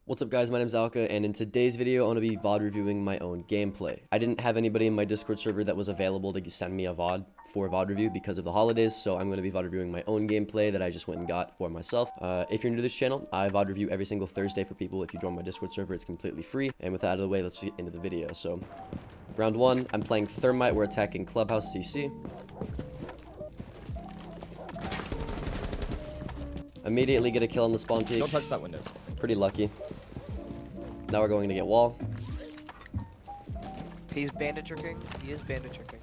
What's up guys, my name's Alka, and in today's video I'm going to be VOD reviewing my own gameplay. I didn't have anybody in my Discord server that was available to send me a VOD for VOD review because of the holidays, so I'm going to be VOD reviewing my own gameplay that I just went and got for myself. If you're new to this channel, I VOD review every single Thursday for people. If you join my Discord server, it's completely free. And with that out of the way, let's get into the video. So, round 1, I'm playing Thermite, we're attacking Clubhouse CC. Immediately get a kill on the spawn peak. Don't touch that window. Pretty lucky. Now we're going to get wall. He's bandit tricking. He is bandit tricking.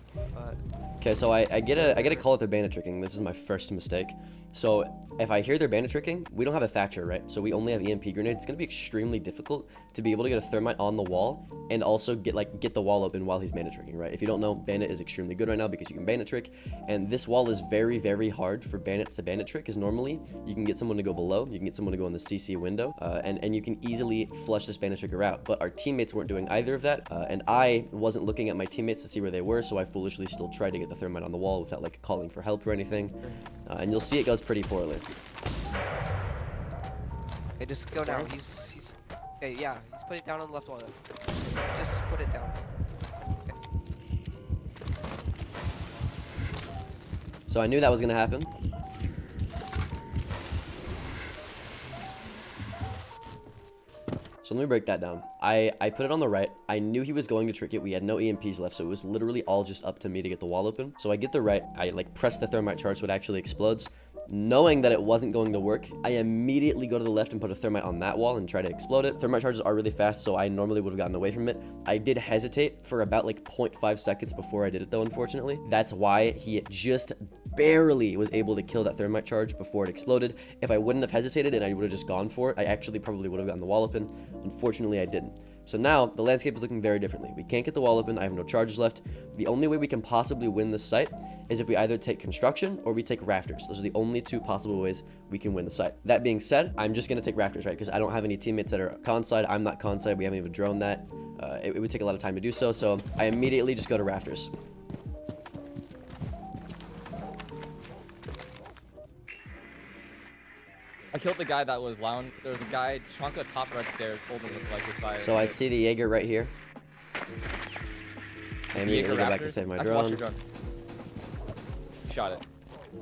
Okay, so I get a call that they're bandit tricking. This is my first mistake. So if I hear they're bandit tricking, we don't have a Thatcher, right? So we only have EMP grenades. It's gonna be extremely difficult to be able to get a thermite on the wall and also get the wall open while he's bandit tricking, right? If you don't know, bandit is extremely good right now because you can bandit trick, and this wall is very, very hard for bandits to bandit trick because normally you can get someone to go below, you can get someone to go in the CC window, and you can easily flush this bandit tricker out. But our teammates weren't doing either of that, and I wasn't looking at my teammates to see where they were, so I foolishly still tried to get the thermite on the wall without like calling for help or anything, and you'll see it goes pretty poorly. Okay, just go down. He's. Okay, yeah, he's put it down on the left wall. Just put it down. Okay. So I knew that was gonna happen. So let me break that down. I put it on the right. I knew he was going to trick it. We had no EMPs left, so it was literally all just up to me to get the wall open. So I get the right. I like press the thermite charge so it actually explodes. Knowing that it wasn't going to work, I immediately go to the left and put a thermite on that wall and try to explode it. Thermite charges are really fast, so I normally would have gotten away from it. I did hesitate for about like 0.5 seconds before I did it though, unfortunately. That's why he just barely was able to kill that thermite charge before it exploded. If I wouldn't have hesitated and I would have just gone for it, I actually probably would have gotten the wall open. Unfortunately, I didn't. So now the landscape is looking very differently. We can't get the wall open. I have no charges left. The only way we can possibly win this site is if we either take construction or we take rafters. Those are the only two possible ways we can win the site. That being said, I'm just going to take rafters, right? Because I don't have any teammates that are con side. I'm not con side. We haven't even droned that. It would take a lot of time to do so. So I immediately just go to rafters. I killed the guy that was lounge. There was a guy chunk top right stairs holding the like his fire. So I see the Jaeger right here. I immediately go back to save my drone. Shot it.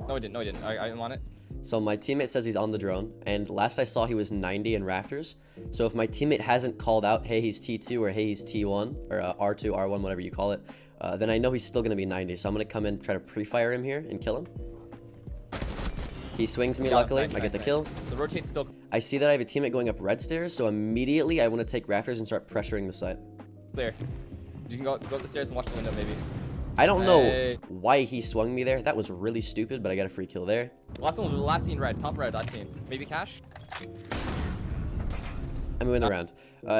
No, he didn't. No, he didn't. I didn't want it. So my teammate says he's on the drone, and last I saw he was 90 in rafters. So if my teammate hasn't called out, hey, he's T2 or hey, he's T1 or R2, R1, whatever you call it, then I know he's still going to be 90. So I'm going to come in, try to pre-fire him here and kill him. He swings me, luckily. I get the kill. The rotate's still. I see that I have a teammate going up red stairs, so immediately I want to take rafters and start pressuring the site. Clear. You can go up the stairs and watch the window, maybe. I don't know why he swung me there. That was really stupid, but I got a free kill there. Last one was last scene red, top red, last scene. Maybe cash? I'm moving around.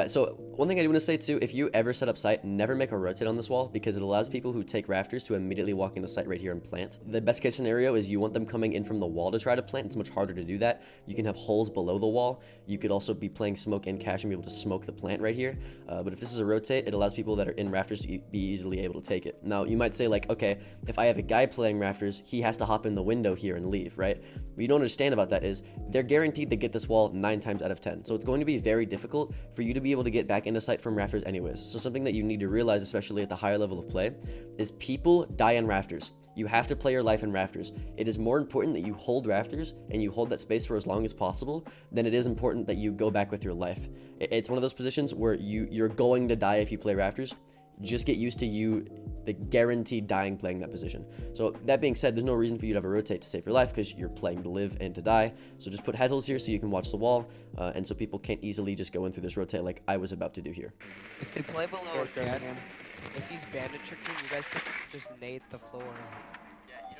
So one thing I do want to say too, if you ever set up site, never make a rotate on this wall because it allows people who take rafters to immediately walk into site right here and plant. The best case scenario is you want them coming in from the wall to try to plant. It's much harder to do that. You can have holes below the wall. You could also be playing smoke and cash and be able to smoke the plant right here. But if this is a rotate, it allows people that are in rafters to be easily able to take it. Now you might say like, okay, if I have a guy playing rafters, he has to hop in the window here and leave, right? What you don't understand about that is they're guaranteed to get this wall 9 times out of 10. So it's going to be very difficult for you to be able to get back into sight from rafters anyways. So something that you need to realize, especially at the higher level of play, is people die in rafters. You have to play your life in rafters. It is more important that you hold rafters and you hold that space for as long as possible than it is important that you go back with your life. It's one of those positions where you're going to die if you play rafters. Just get used to the guaranteed dying playing that position. So that being said, there's no reason for you to have a rotate to save your life because you're playing to live and to die. So just put head holes here so you can watch the wall, and so people can't easily just go in through this rotate like I was about to do here. If they play below again, if he's bandit tricking, you guys could just nade the floor.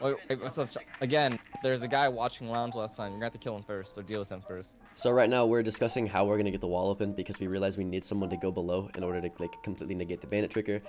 Wait, what's up? Again, there's a guy watching lounge last time. You're gonna have to kill him first or deal with him first. So right now we're discussing how we're gonna get the wall open because we realize we need someone to go below in order to like completely negate the bandit tricker.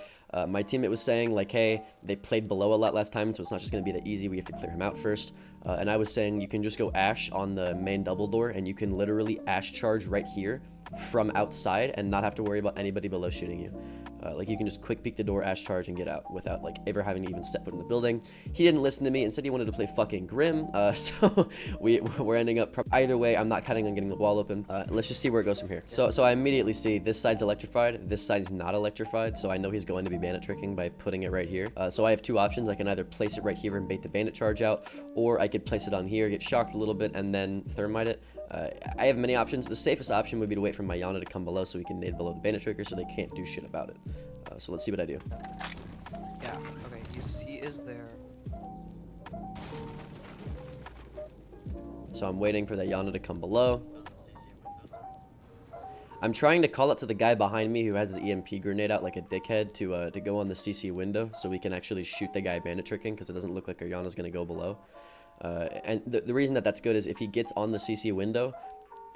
My teammate was saying like, hey, they played below a lot last time, so it's not just gonna be that easy. We have to clear him out first. And I was saying you can just go ash on the main double door and you can literally ash charge right here from outside and not have to worry about anybody below shooting you. Like you can just quick peek the door, ash charge, and get out without like ever having to even step foot in the building. He didn't listen to me. Instead, he wanted to play fucking Grim. So we're ending up either way. I'm not counting on getting the wall open. Let's just see where it goes from here. So I immediately see this side's electrified. This side's not electrified. So I know he's going to be bandit tricking by putting it right here. So I have two options. I can either place it right here and bait the bandit charge out, or I could place it on here, get shocked a little bit, and then thermite it. I have many options. The safest option would be to wait for my Yana to come below so we can nade below the bandit trigger so they can't do shit about it. So let's see what I do. Yeah, okay, he is there. So I'm waiting for that Yana to come below. I'm trying to call it to the guy behind me who has his EMP grenade out like a dickhead to go on the CC window so we can actually shoot the guy bandit tricking, because it doesn't look like our Yana's going to go below. And the reason that that's good is if he gets on the CC window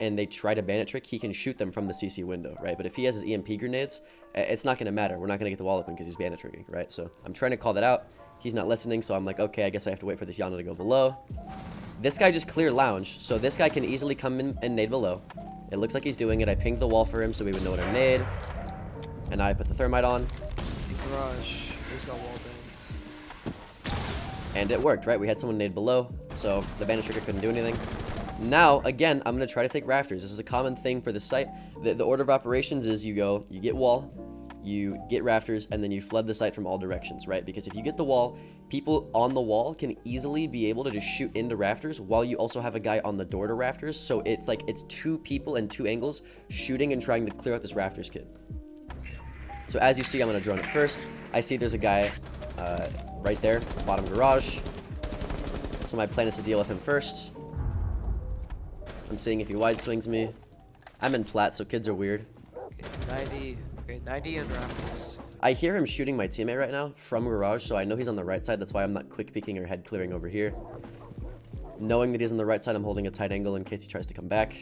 and they try to bandit trick, he can shoot them from the CC window, right? But if he has his EMP grenades, it's not going to matter. We're not going to get the wall open because he's bandit tricking, right? So I'm trying to call that out. He's not listening, so I'm like, okay, I guess I have to wait for this Yana to go below. This guy just cleared lounge, so this guy can easily come in and nade below. It looks like he's doing it. I pinged the wall for him so we would know what to nade. And I put the thermite on. Garage. He's got wall bands. And it worked, right? We had someone nade below, so the bandit trigger couldn't do anything. Now, again, I'm going to try to take rafters. This is a common thing for the site. The order of operations is you get wall, you get rafters, and then you flood the site from all directions, right? Because if you get the wall, people on the wall can easily be able to just shoot into rafters while you also have a guy on the door to rafters. So it's like it's two people and two angles shooting and trying to clear out this rafters kit. So as you see, I'm going to drone it first. I see there's a guy right there, bottom garage. So my plan is to deal with him first. I'm seeing if he wide swings me. I'm in plat, so kids are weird. Okay, 90 and rafters. I hear him shooting my teammate right now from garage, so I know he's on the right side. That's why I'm not quick peeking or head clearing over here. Knowing that he's on the right side, I'm holding a tight angle in case he tries to come back.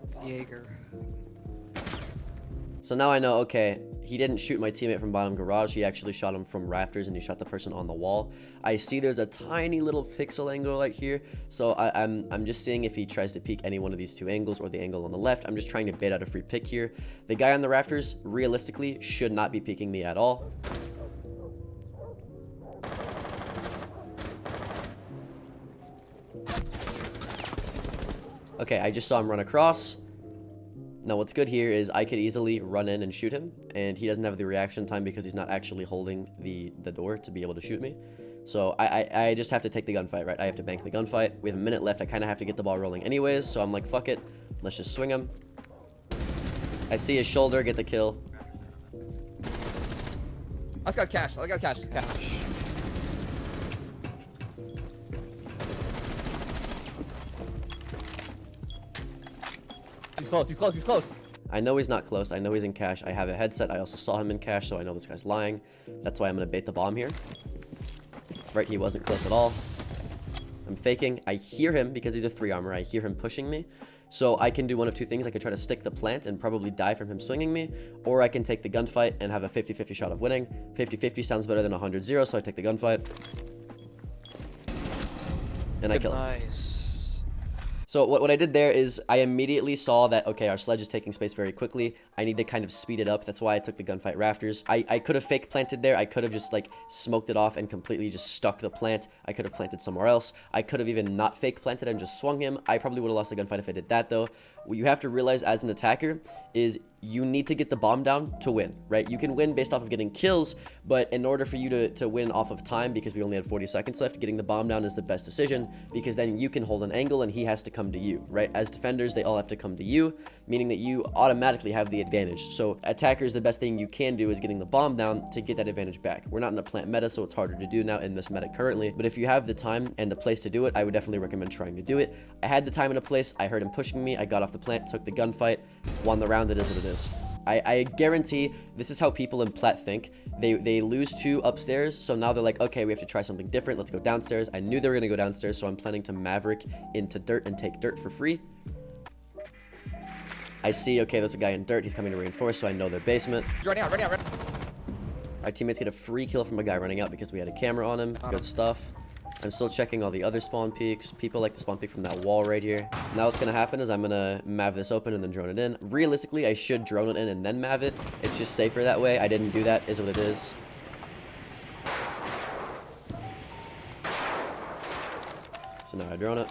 It's Jaeger. So now I know, okay, he didn't shoot my teammate from bottom garage. He actually shot him from rafters, and he shot the person on the wall. I see there's a tiny little pixel angle right here. So I'm just seeing if he tries to peek any one of these two angles or the angle on the left. I'm just trying to bait out a free pick here. The guy on the rafters, realistically, should not be peeking me at all. Okay, I just saw him run across. Now what's good here is I could easily run in and shoot him, and he doesn't have the reaction time because he's not actually holding the door to be able to shoot me. So I just have to take the gunfight, right? I have to bank the gunfight. We have a minute left. I kind of have to get the ball rolling anyways, so I'm like, fuck it. Let's just swing him. I see his shoulder, get the kill. This guy's cash. That guy's cash. He's close. I know he's not close. I know he's in cash. I have a headset. I also saw him in cash, so I know this guy's lying. That's why I'm going to bait the bomb here. Right, he wasn't close at all. I'm faking. I hear him because he's a 3 armor. I hear him pushing me. So I can do one of two things. I could try to stick the plant and probably die from him swinging me, or I can take the gunfight and have a 50-50 shot of winning. 50-50 sounds better than 100-0, so I take the gunfight. And I kill him. Nice. So what I did there is I immediately saw that, okay, our sledge is taking space very quickly. I need to kind of speed it up. That's why I took the gunfight rafters. I could have fake planted there. I could have just like smoked it off and completely just stuck the plant. I could have planted somewhere else. I could have even not fake planted and just swung him. I probably would have lost the gunfight if I did that though. What you have to realize as an attacker is you need to get the bomb down to win, right? You can win based off of getting kills, but in order for you to win off of time, because we only had 40 seconds left, getting the bomb down is the best decision, because then you can hold an angle and he has to come to you, right? As defenders, they all have to come to you, meaning that you automatically have the advantage. So attackers, the best thing you can do is getting the bomb down to get that advantage back. We're not in a plant meta, so it's harder to do now in this meta currently, but if you have the time and the place to do it, I would definitely recommend trying to do it. I had the time and a place. I heard him pushing me. I got off the plant, took the gunfight, won the round. It is what it is. I guarantee this is how people in plat think. They lose 2 upstairs, so now they're like, okay, we have to try something different. Let's go downstairs. I knew they were going to go downstairs, so I'm planning to maverick into dirt and take dirt for free. I see, okay, there's a guy in dirt. He's coming to reinforce, so I know their basement. Running out. Our teammates get a free kill from a guy running out because we had a camera on him. Good stuff. I'm still checking all the other spawn peaks. People like to spawn peek from that wall right here. Now what's gonna happen is I'm gonna mav this open and then drone it in. Realistically, I should drone it in and then mav it. It's just safer that way. I didn't do that, is what it is. So now I drone it.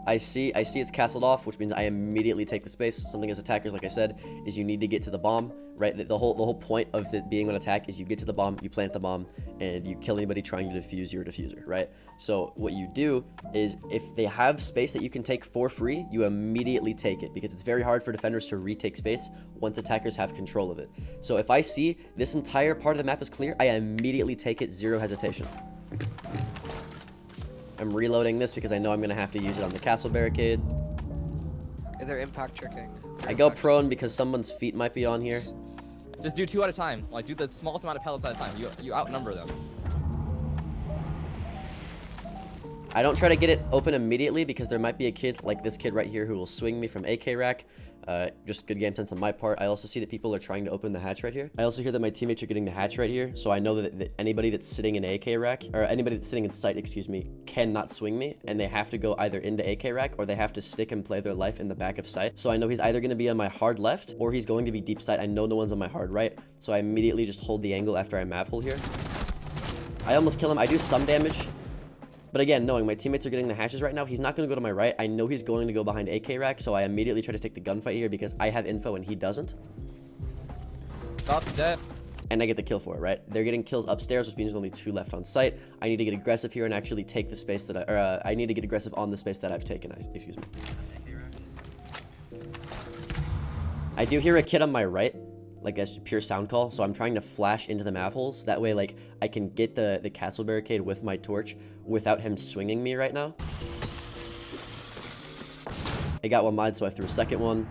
I see it's castled off, which means I immediately take the space. Something as attackers, like I said, is you need to get to the bomb, right? The whole point of it being on attack is you get to the bomb, you plant the bomb, and you kill anybody trying to defuse your diffuser, right? So what you do is if they have space that you can take for free, you immediately take it because it's very hard for defenders to retake space once attackers have control of it. So if I see this entire part of the map is clear, I immediately take it, zero hesitation. I'm reloading this because I know I'm going to have to use it on the castle barricade. They're impact tricking. I go prone because someone's feet might be on here. Just do 2 at a time. Like, do the smallest amount of pellets at a time. You outnumber them. I don't try to get it open immediately because there might be a kid like this kid right here who will swing me from AK rack. Just good game sense on my part. I also see that people are trying to open the hatch right here. I also hear that my teammates are getting the hatch right here. So I know that anybody that's sitting in AK rack, or anybody that's sitting in sight, excuse me, cannot swing me. And they have to go either into AK rack or they have to stick and play their life in the back of sight. So I know he's either going to be on my hard left or he's going to be deep sight. I know no one's on my hard right. So I immediately just hold the angle after I mav hole here. I almost kill him. I do some damage. But again, knowing my teammates are getting the hatches right now, he's not going to go to my right. I know he's going to go behind AK rack, so I immediately try to take the gunfight here because I have info and he doesn't. That's dead. And I get the kill for it, right? They're getting kills upstairs, which means there's only 2 left on site. I need to get aggressive here and actually take the space that I need to get aggressive on the space that I've taken. Excuse me. I do hear a kid on my right. Like that's pure sound call, so I'm trying to flash into the mav holes. That way, like, I can get the castle barricade with my torch without him swinging me right now. I got one mod, so I threw a second one.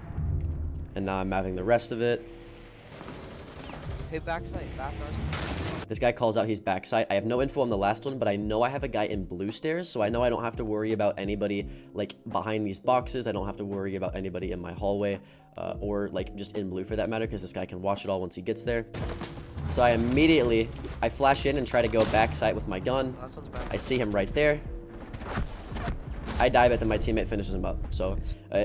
And now I'm maving the rest of it. Hey, backside, back arsenal. This guy calls out he's backside. I have no info on the last one, but I know I have a guy in blue stairs, so I know I don't have to worry about anybody, like, behind these boxes. I don't have to worry about anybody in my hallway, or, like, just in blue for that matter, because this guy can watch it all once he gets there. So I flash in and try to go backside with my gun. Last one's back. I see him right there. I dive it, then my teammate finishes him up. So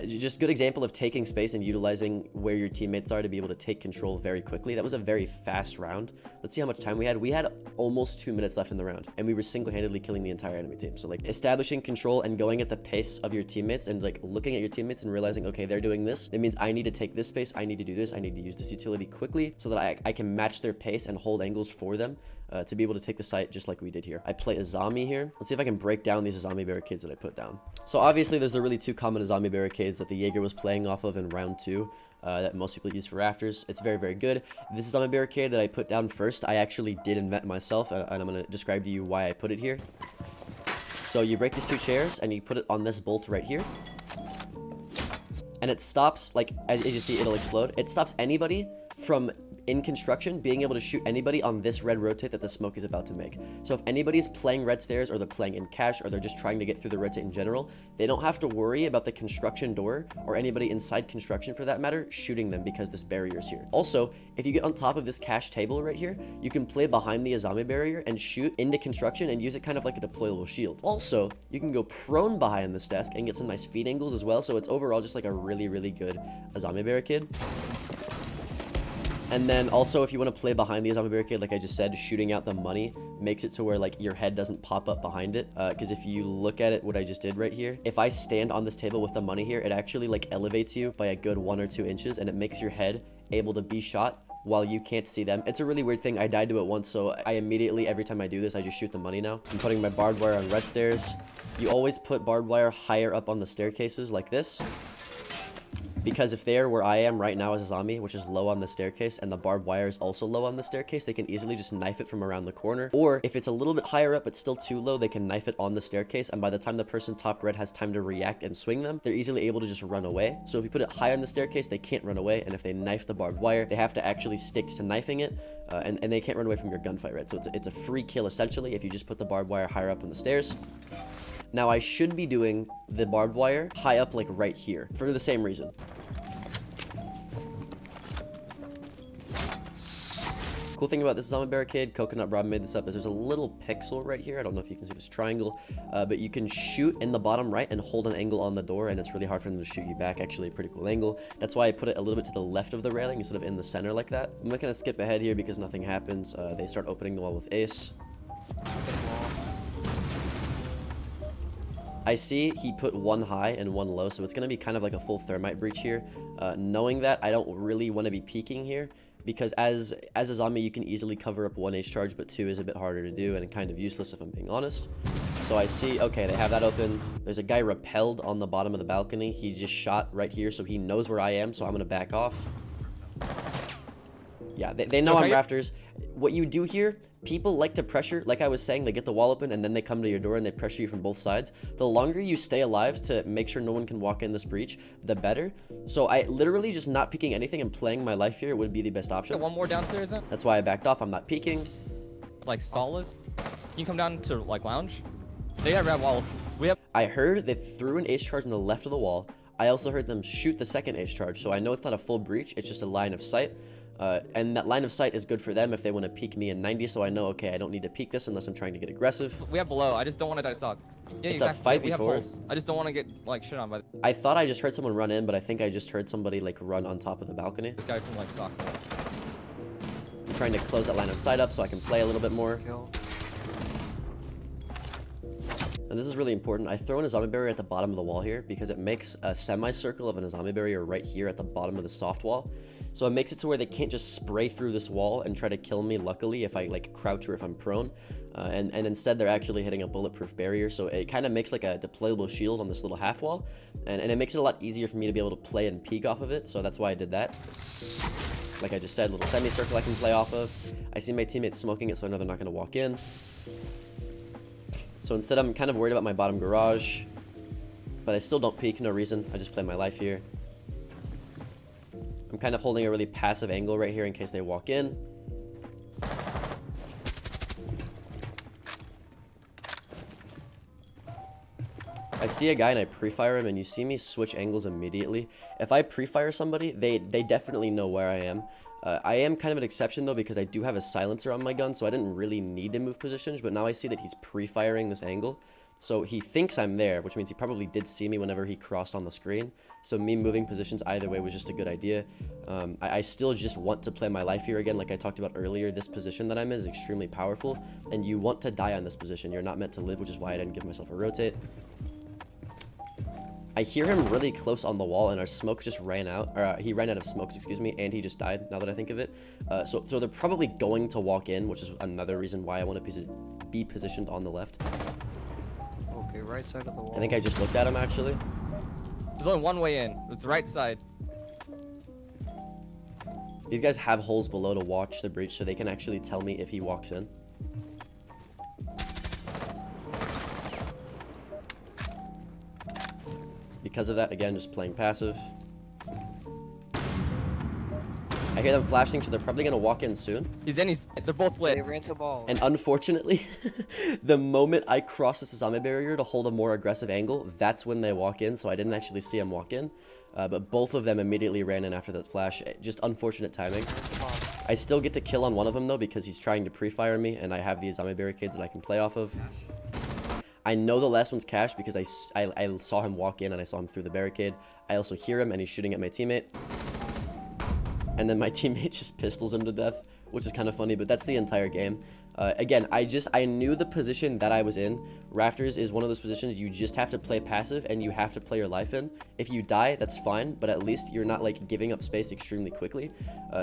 just good example of taking space and utilizing where your teammates are to be able to take control very quickly. That was a very fast round. Let's see how much time we had. We had almost 2 minutes left in the round, and we were single-handedly killing the entire enemy team. So like establishing control and going at the pace of your teammates and like looking at your teammates and realizing, okay, they're doing this. It means I need to take this space. I need to do this. I need to use this utility quickly so that I can match their pace and hold angles for them. To be able to take the site just like we did here. I play a zombie here. Let's see if I can break down these zombie barricades that I put down. So obviously there's the really 2 common zombie barricades that the Jaeger was playing off of in round 2 that most people use for rafters. It's very, very good. This is zombie barricade that I put down first. I actually did invent myself, and I'm going to describe to you why I put it here. So you break these 2 chairs and you put it on this bolt right here. And it stops, like, as you see, it'll explode. It stops anybody from in construction being able to shoot anybody on this red rotate that the smoke is about to make. So if anybody's playing red stairs or they're playing in cash or they're just trying to get through the rotate in general, they don't have to worry about the construction door or anybody inside construction for that matter shooting them because this barrier is here. Also, if you get on top of this cash table right here, you can play behind the zombie barrier and shoot into construction and use it kind of like a deployable shield. Also, you can go prone behind this desk and get some nice feed angles as well. So it's overall just like a really, really good zombie barricade. And then also, if you want to play behind the zombie barricade, like I just said, shooting out the money makes it to where like your head doesn't pop up behind it. Because if you look at it, what I just did right here, if I stand on this table with the money here, it actually like elevates you by a good 1 or 2 inches, and it makes your head able to be shot while you can't see them. It's a really weird thing. I died to it once, so I immediately, every time I do this, I just shoot the money now. I'm putting my barbed wire on red stairs. You always put barbed wire higher up on the staircases like this. Because if they're where I am right now as a zombie, which is low on the staircase, and the barbed wire is also low on the staircase, they can easily just knife it from around the corner. Or if it's a little bit higher up but still too low, they can knife it on the staircase, and by the time the person top red has time to react and swing them, they're easily able to just run away. So if you put it high on the staircase, they can't run away, and if they knife the barbed wire, they have to actually stick to knifing it, and they can't run away from your gunfight, right? So it's a free kill essentially if you just put the barbed wire higher up on the stairs. Now I should be doing the barbed wire high up like right here for the same reason. Cool thing about this zombie barricade, Coconut Rob made this up, is there's a little pixel right here. I don't know if you can see this triangle, but you can shoot in the bottom right and hold an angle on the door, and it's really hard for them to shoot you back. Actually, a pretty cool angle. That's why I put it a little bit to the left of the railing instead of in the center like that. I'm not gonna skip ahead here because nothing happens. They start opening the wall with Ace. I see he put one high and one low, so it's going to be kind of like a full thermite breach here. Knowing that, I don't really want to be peeking here, because as a zombie, you can easily cover up 1 H charge, but 2 is a bit harder to do and kind of useless if I'm being honest. So I see, okay, they have that open. There's a guy rappelled on the bottom of the balcony. He just shot right here, so he knows where I am, so I'm going to back off. Yeah, they know I'm rafters. What you do here, people like to pressure, like I was saying, they get the wall open and then they come to your door and they pressure you from both sides. The longer you stay alive to make sure no one can walk in this breach, the better. So I literally just not peeking anything and playing my life here would be the best option. One more downstairs then? That's why I backed off. I'm not peeking. Like solis. Can you come down to like lounge? They have red wall. I heard they threw an ace charge on the left of the wall. I also heard them shoot the second ace charge. So I know it's not a full breach. It's just a line of sight. And that line of sight is good for them if they want to peek me in 90, so I know, okay, I don't need to peek this unless I'm trying to get aggressive. We have below. I just don't want to die stock. Yeah, It's exactly. a 5v4. We have holes. I just don't want to get like shit on by I thought I just heard someone run in, but I think I just heard somebody like run on top of the balcony. this guy from like stock. I'm trying to close that line of sight up so I can play a little bit more. Kill. And this is really important. I throw in a zombie barrier at the bottom of the wall here because it makes a semicircle of a zombie barrier right here at the bottom of the soft wall. So it makes it to where they can't just spray through this wall and try to kill me, luckily, if I like crouch or if I'm prone. And instead they're actually hitting a bulletproof barrier. So it kind of makes like a deployable shield on this little half wall. And it makes it a lot easier for me to be able to play and peek off of it. So that's why I did that. Like I just said, little semicircle I can play off of. I see my teammates smoking it, so I know they're not going to walk in. So instead, I'm kind of worried about my bottom garage, but I still don't peek, no reason. I just play my life here. I'm kind of holding a really passive angle right here in case they walk in. I see a guy and I pre-fire him, and you see me switch angles immediately. If I pre-fire somebody, they definitely know where I am. I am kind of an exception though because I do have a silencer on my gun, so I didn't really need to move positions, but now I see that he's pre-firing this angle. So he thinks I'm there, which means he probably did see me whenever he crossed on the screen. So me moving positions either way was just a good idea. I still just want to play my life here again. Like I talked about earlier, this position that I'm in is extremely powerful, and you want to die on this position. You're not meant to live, which is why I didn't give myself a rotate. I hear him really close on the wall, and our smoke just ran out. Or he ran out of smokes, excuse me, and he just died, now that I think of it. So they're probably going to walk in, which is another reason why I want to be positioned on the left. Okay, right side of the wall. I think I just looked at him, actually. There's only one way in. It's the right side. These guys have holes below to watch the breach, so they can actually tell me if he walks in. Because of that, again, just playing passive. I hear them flashing, so they're probably going to walk in soon. He's in. They're both lit. They ran to ball. And unfortunately, the moment I cross this zombie barrier to hold a more aggressive angle, that's when they walk in, so I didn't actually see them walk in. But both of them immediately ran in after that flash. Just unfortunate timing. I still get to kill on one of them, though, because he's trying to pre-fire me, and I have these zombie barricades that I can play off of. I know the last one's cash because I saw him walk in and I saw him through the barricade. I also hear him and he's shooting at my teammate. And then my teammate just pistols him to death, which is kind of funny, but that's the entire game. Again, I knew the position that I was in. Rafters is one of those positions you just have to play passive and you have to play your life in. If you die, that's fine, but at least you're not like giving up space extremely quickly.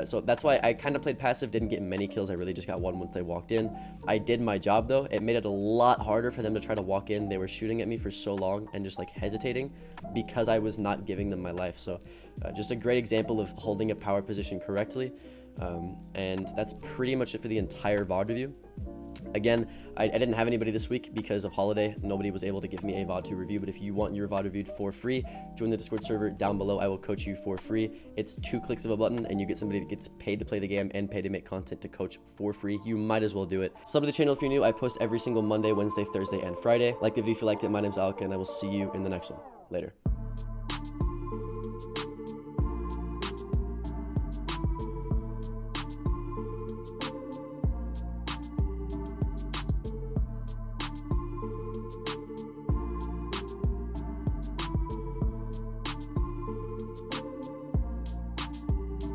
So that's why I kind of played passive, didn't get many kills. I really just got one once they walked in. I did my job though. It made it a lot harder for them to try to walk in. They were shooting at me for so long and just like hesitating because I was not giving them my life. So just a great example of holding a power position correctly. And that's pretty much it for the entire VOD review. Again, I didn't have anybody this week because of holiday. Nobody was able to give me a VOD to review, but if you want your VOD reviewed for free, join the Discord server down below. I will coach you for free. It's 2 clicks of a button and you get somebody that gets paid to play the game and paid to make content to coach for free. You might as well do it. Sub to the channel if you're new. I post every single Monday, Wednesday, Thursday, and Friday. Like the video if you liked it. My name's Alka and I will see you in the next one. Later.